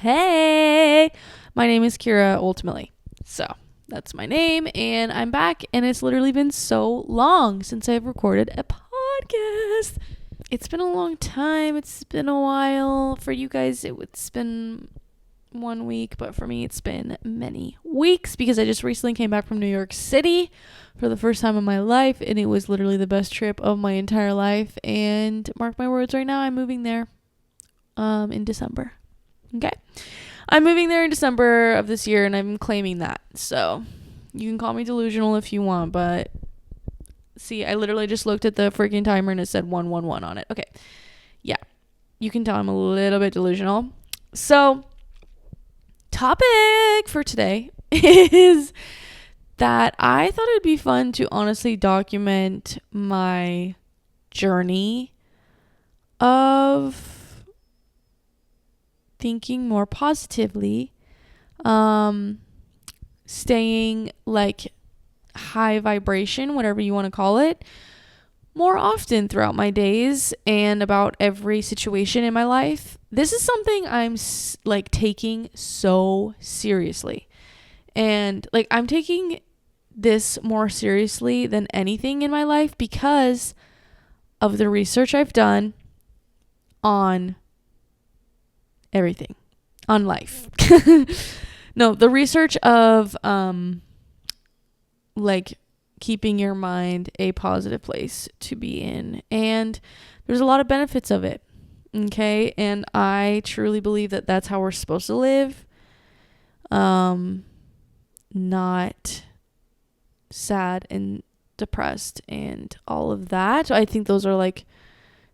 Hey, my name is Kira ultimately. So that's my name, and I'm back, and it's literally been so long since I've recorded a podcast. It's been a long time. It's been a while. For you guys, it's been 1 week, but for me, it's been many weeks because I just recently came back from New York City for the first time in my life, and it was literally the best trip of my entire life. And mark my words, right now, I'm moving there in December. Okay. I'm moving there in December of this year, and I'm claiming that. So you can call me delusional if you want, but see, I literally just looked at the freaking timer and it said 111 on it. Okay. Yeah. You can tell I'm a little bit delusional. So, topic for today is that I thought it'd be fun to honestly document my journey of thinking more positively, staying like high vibration, whatever you want to call it, more often throughout my days and about every situation in my life. This is something I'm like taking so seriously, and like I'm taking this more seriously than anything in my life because of the research I've done on everything, on life. No, the research of like keeping your mind a positive place to be in, and there's a lot of benefits of it. Okay, and I truly believe that that's how we're supposed to live, not sad and depressed and all of that. I think those are like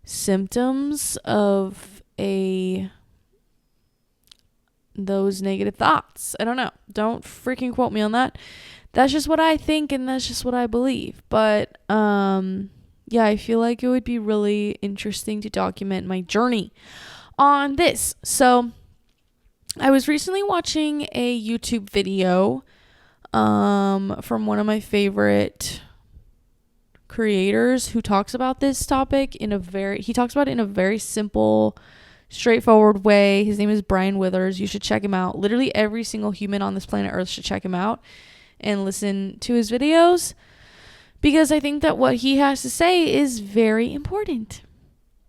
symptoms of those negative thoughts. I don't know. Don't freaking quote me on that. That's just what I think, and that's just what I believe. But yeah, I feel like it would be really interesting to document my journey on this. So I was recently watching a YouTube video from one of my favorite creators who talks about this topic he talks about it in a very simple, straightforward way. His name is Brian Withers. You should check him out. Literally every single human on this planet Earth should check him out and listen to his videos, because I think that what he has to say is very important.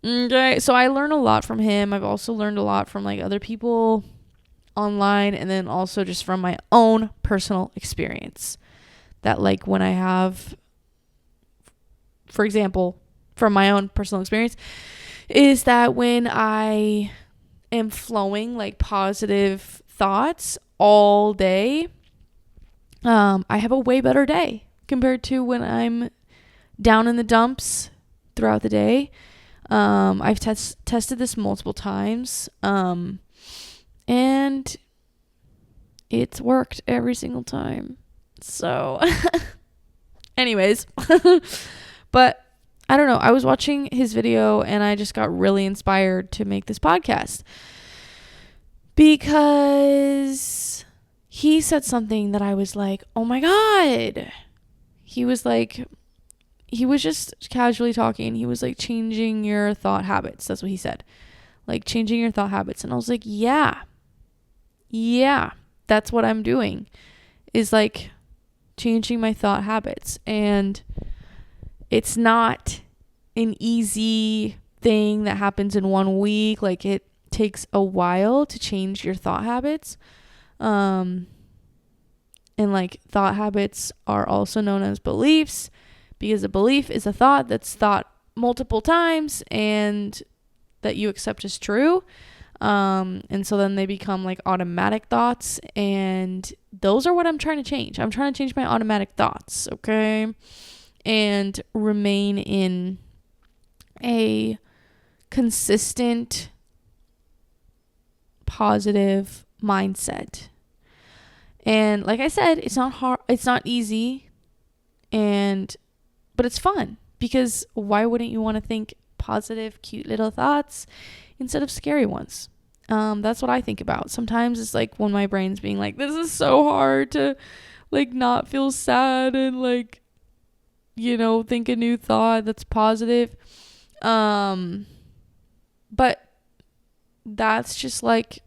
Okay, so I learn a lot from him. I've also learned a lot from like other people online, and then also just from my own personal experience. That like when I have, for example, from my own personal experience, is that when I am flowing like positive thoughts all day, I have a way better day compared to when I'm down in the dumps throughout the day. I've tested this multiple times, and it's worked every single time. So anyways, but I don't know. I was watching his video and I just got really inspired to make this podcast because he said something that I was like, oh my God. He was just casually talking. He was like, changing your thought habits. That's what he said. Like changing your thought habits. And I was like, yeah, that's what I'm doing, is like changing my thought habits. And it's not an easy thing that happens in 1 week. Like it takes a while to change your thought habits. And like thought habits are also known as beliefs, because a belief is a thought that's thought multiple times and that you accept as true. And so then they become like automatic thoughts, and those are what I'm trying to change. I'm trying to change my automatic thoughts, okay? And remain in a consistent, positive mindset. And like I said, it's not hard, it's not easy, but it's fun, because why wouldn't you want to think positive, cute little thoughts instead of scary ones? That's what I think about. Sometimes it's like when my brain's being like, this is so hard to like not feel sad and like, you know, think a new thought that's positive. But that's just like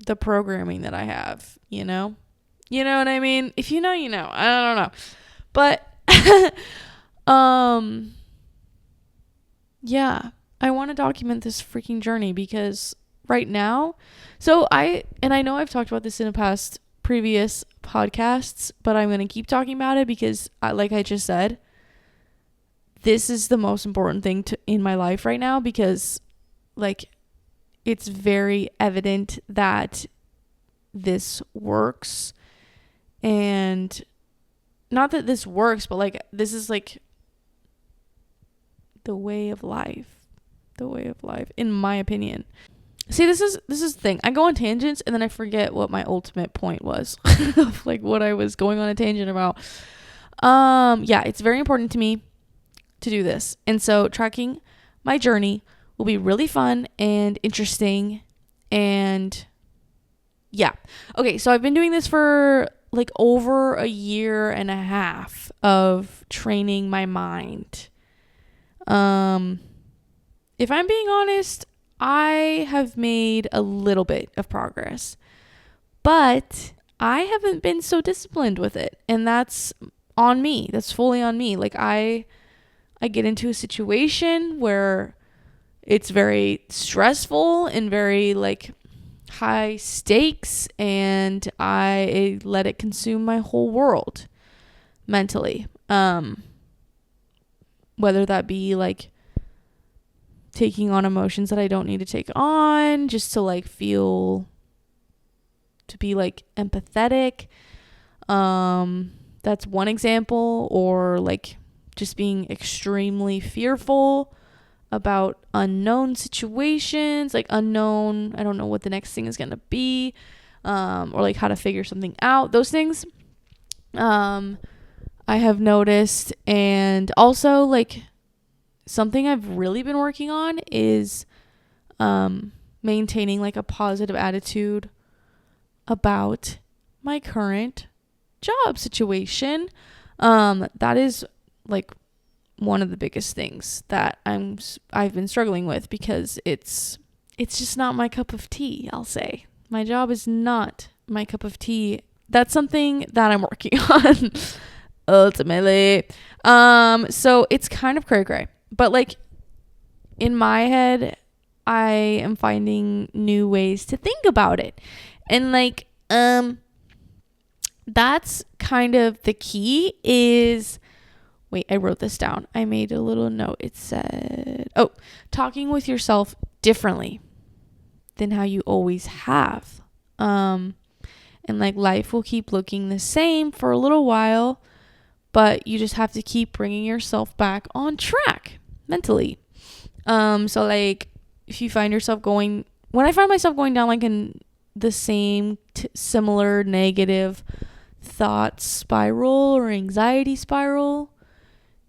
the programming that I have, you know? You know what I mean? If you know, you know. I don't know. But yeah, I want to document this freaking journey because right now, I know I've talked about this in a past previous podcasts, but I'm going to keep talking about it because like I just said, this is the most important thing in my life right now because like it's very evident that this works. And not that this works, but like this is like the way of life in my opinion. See, this is the thing. I go on tangents and then I forget what my ultimate point was of like what I was going on a tangent about. Yeah, it's very important to me to do this. And so tracking my journey will be really fun and interesting. And yeah. Okay, so I've been doing this for like over a year and a half of training my mind. If I'm being honest, I have made a little bit of progress, but I haven't been so disciplined with it. And that's on me. That's fully on me. Like I get into a situation where it's very stressful and very like high stakes, and I let it consume my whole world mentally. Whether that be like taking on emotions that I don't need to take on just to like feel to be like empathetic. That's one example. Or like just being extremely fearful about unknown situations, like unknown, I don't know what the next thing is going to be, or like how to figure something out. Those things I have noticed. And also like something I've really been working on is maintaining like a positive attitude about my current job situation. That is like one of the biggest things that I've been struggling with because it's just not my cup of tea, I'll say. My job is not my cup of tea. That's something that I'm working on ultimately. So it's kind of cray-cray. But like in my head, I am finding new ways to think about it. And like that's kind of the key is, wait, I wrote this down. I made a little note. It said, talking with yourself differently than how you always have. And like life will keep looking the same for a little while, but you just have to keep bringing yourself back on track mentally. So like if you find yourself when I find myself going down like in the same similar negative thought spiral or anxiety spiral,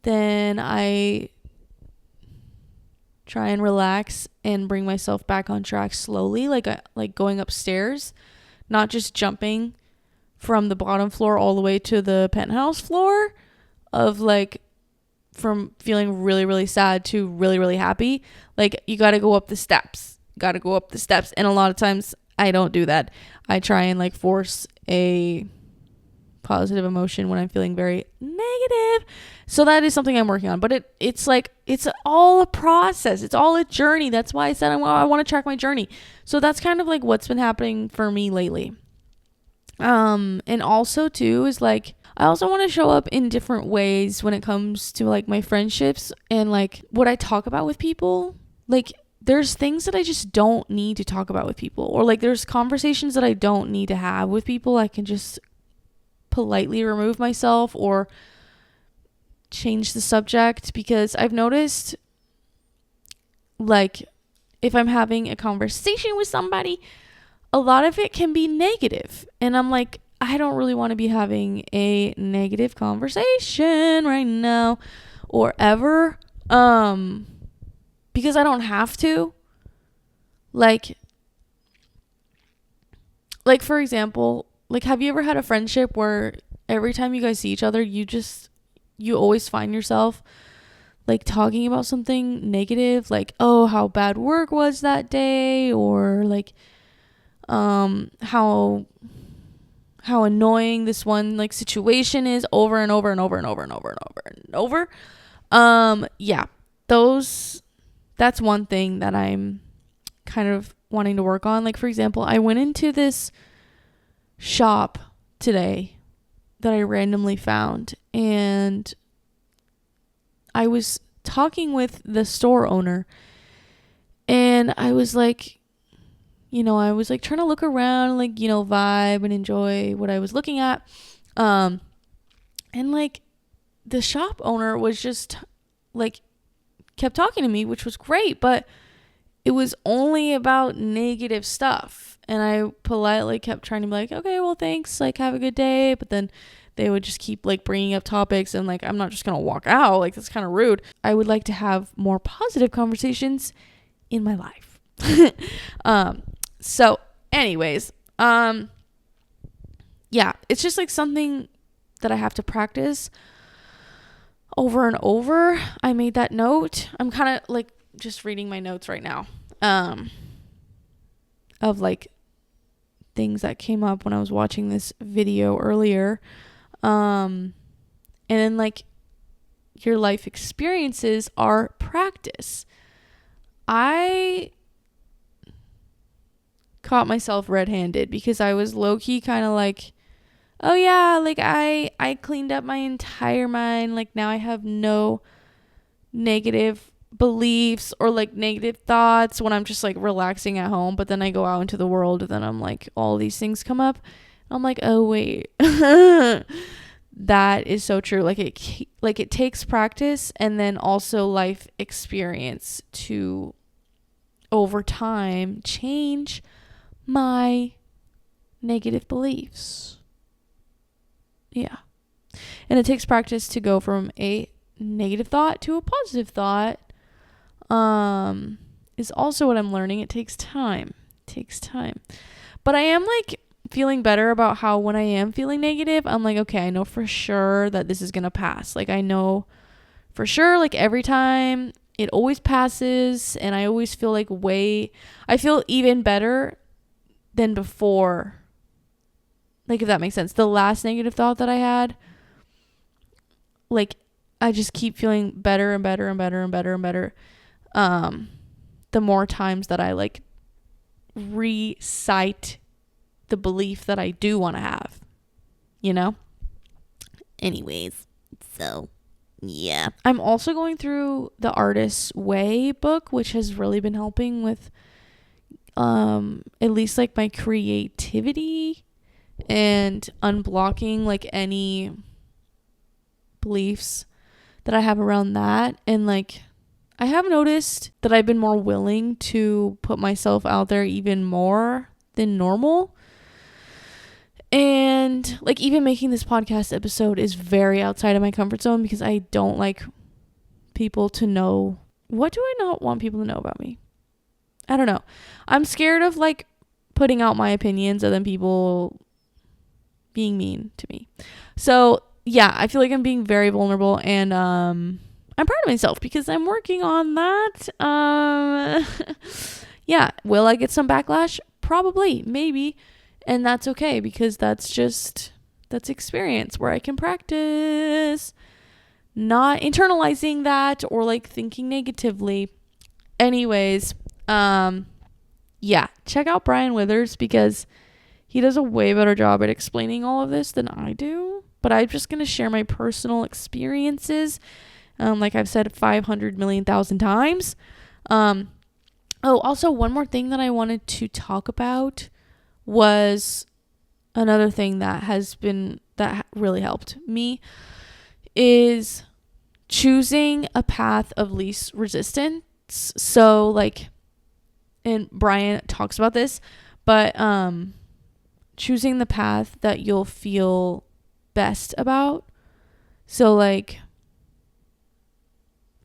then I try and relax and bring myself back on track slowly, like going upstairs, not just jumping from the bottom floor all the way to the penthouse floor, of like from feeling really, really sad to really, really happy. Like you got to go up the steps. And a lot of times I don't do that. I try and like force a positive emotion when I'm feeling very negative. So that is something I'm working on. But it's like, it's all a process. It's all a journey. That's why I said I want to track my journey. So that's kind of like what's been happening for me lately. And also too is like, I also want to show up in different ways when it comes to like my friendships and like what I talk about with people. Like there's things that I just don't need to talk about with people, or like there's conversations that I don't need to have with people. I can just politely remove myself or change the subject, because I've noticed like if I'm having a conversation with somebody, a lot of it can be negative, and I'm like, I don't really want to be having a negative conversation right now or ever, because I don't have to. Like for example, like have you ever had a friendship where every time you guys see each other, you always find yourself like talking about something negative, like, oh, how bad work was that day, or like how annoying this one like situation is over and over and over and over and over and over and over. Yeah, that's one thing that I'm kind of wanting to work on. Like, for example, I went into this shop today that I randomly found, and I was talking with the store owner, and I was like, I was like trying to look around, like, vibe and enjoy what I was looking at. And like the shop owner was just like kept talking to me, which was great, but it was only about negative stuff. And I politely kept trying to be like, okay, well, thanks, like, have a good day. But then they would just keep like bringing up topics, and like, I'm not just gonna walk out, like, that's kind of rude. I would like to have more positive conversations in my life. So anyways, yeah, it's just like something that I have to practice over and over. I made that note. I'm kind of like just reading my notes right now, of like things that came up when I was watching this video earlier. And then like your life experiences are practice. I caught myself red-handed because I was low-key kind of like, oh yeah, like I cleaned up my entire mind. Like, now I have no negative beliefs or like negative thoughts when I'm just like relaxing at home. But then I go out into the world, and then I'm like, all these things come up. I'm like, oh wait. That is so true. Like it takes practice and then also life experience to, over time, change my negative beliefs. Yeah. And it takes practice to go from a negative thought to a positive thought. Is also what I'm learning. It takes time. But I am like feeling better about how when I am feeling negative, I'm like, okay, I know for sure that this is gonna pass. Like, I know for sure, like, every time it always passes, and I always feel like I feel even better than before. Like, if that makes sense. The last negative thought that I had, like, I just keep feeling better and better and better and better and better. The more times that I like recite the belief that I do want to have, anyways, so yeah. I'm also going through The Artist's Way book, which has really been helping with at least like my creativity and unblocking like any beliefs that I have around that. And like, I have noticed that I've been more willing to put myself out there even more than normal. And like, even making this podcast episode is very outside of my comfort zone because I don't like people to know. What do I not want people to know about me? I don't know. I'm scared of like putting out my opinions and then people being mean to me. So yeah, I feel like I'm being very vulnerable, and I'm proud of myself because I'm working on that. Yeah, will I get some backlash? Probably, maybe. And that's okay because that's experience where I can practice not internalizing that or like thinking negatively. Anyways, yeah, check out Brian Withers because he does a way better job at explaining all of this than I do. But I'm just going to share my personal experiences. Like I've said 500 million thousand times. Oh, also one more thing that I wanted to talk about was another thing that really helped me is choosing a path of least resistance. So like, and Brian talks about this, but choosing the path that you'll feel best about. So like,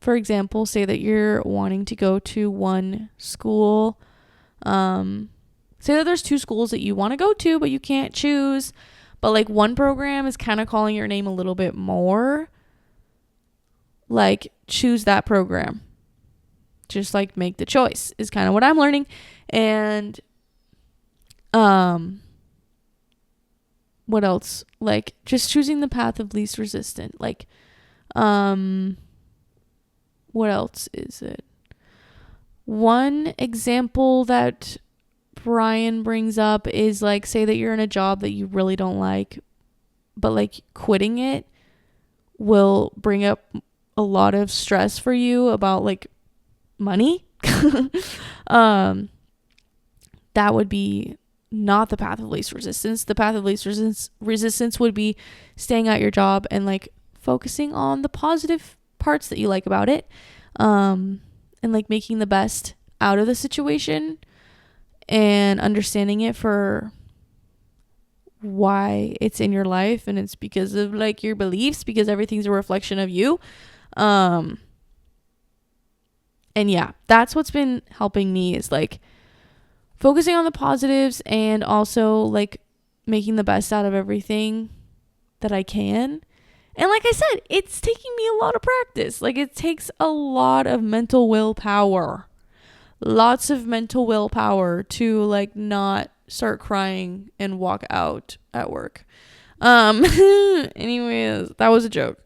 for example, say that you're wanting to go to one school, say that there's two schools that you want to go to, but you can't choose. But like one program is kind of calling your name a little bit more. Like choose that program. Just like make the choice is kind of what I'm learning. And Um, what else? Like, just choosing the path of least resistance. Like, what else is it? One example that Brian brings up is like, say that you're in a job that you really don't like, but like quitting it will bring up a lot of stress for you about like money. That would be not the path of least resistance. The path of least resistance would be staying at your job and like focusing on the positive parts that you like about it, and like making the best out of the situation and understanding it for why it's in your life, and it's because of like your beliefs, because everything's a reflection of you. And yeah, that's what's been helping me, is like focusing on the positives and also like making the best out of everything that I can. And like I said, it's taking me a lot of practice. Like, it takes a lot of mental willpower. Lots of mental willpower to like not start crying and walk out at work. Anyways, that was a joke.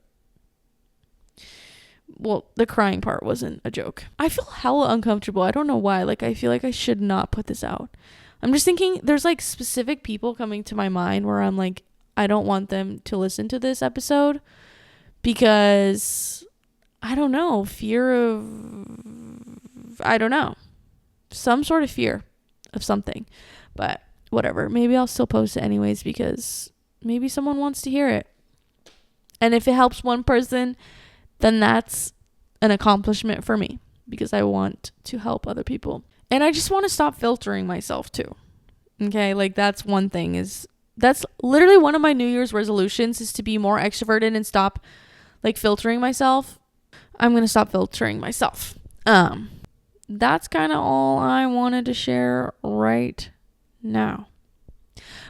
Well, the crying part wasn't a joke. I feel hella uncomfortable. I don't know why. Like, I feel like I should not put this out. I'm just thinking there's like specific people coming to my mind where I'm like, I don't want them to listen to this episode because I don't know, I don't know, some sort of fear of something. But whatever. Maybe I'll still post it anyways because maybe someone wants to hear it. And if it helps one person, then that's an accomplishment for me because I want to help other people. And I just want to stop filtering myself too. Okay, like that's one thing, that's literally one of my New Year's resolutions, is to be more extroverted and stop like filtering myself. I'm going to stop filtering myself. That's kind of all I wanted to share right now.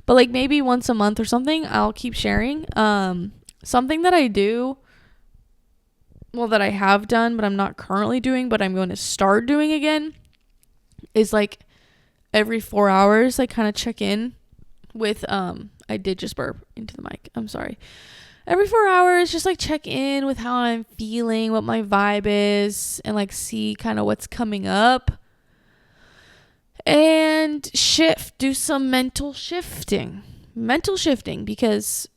But like maybe once a month or something, I'll keep sharing. Something that I do, well, that I have done, but I'm not currently doing, but I'm going to start doing again, is like every 4 hours, like kind of check in with, I did just burp into the mic. I'm sorry. Every 4 hours, just like check in with how I'm feeling, what my vibe is, and like see kind of what's coming up. And do some mental shifting, because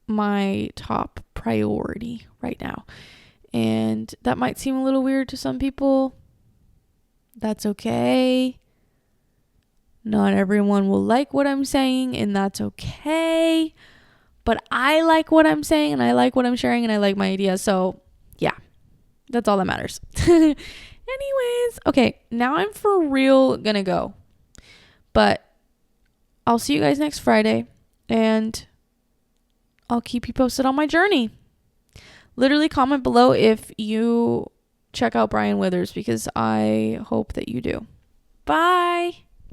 my top priority right now. And that might seem a little weird to some people. That's okay. Not everyone will like what I'm saying, and that's okay. But I like what I'm saying, and I like what I'm sharing, and I like my ideas. So yeah, that's all that matters. Anyways, okay, now I'm for real gonna go. But I'll see you guys next Friday, and I'll keep you posted on my journey. Literally comment below if you check out Brian Withers, because I hope that you do. Bye.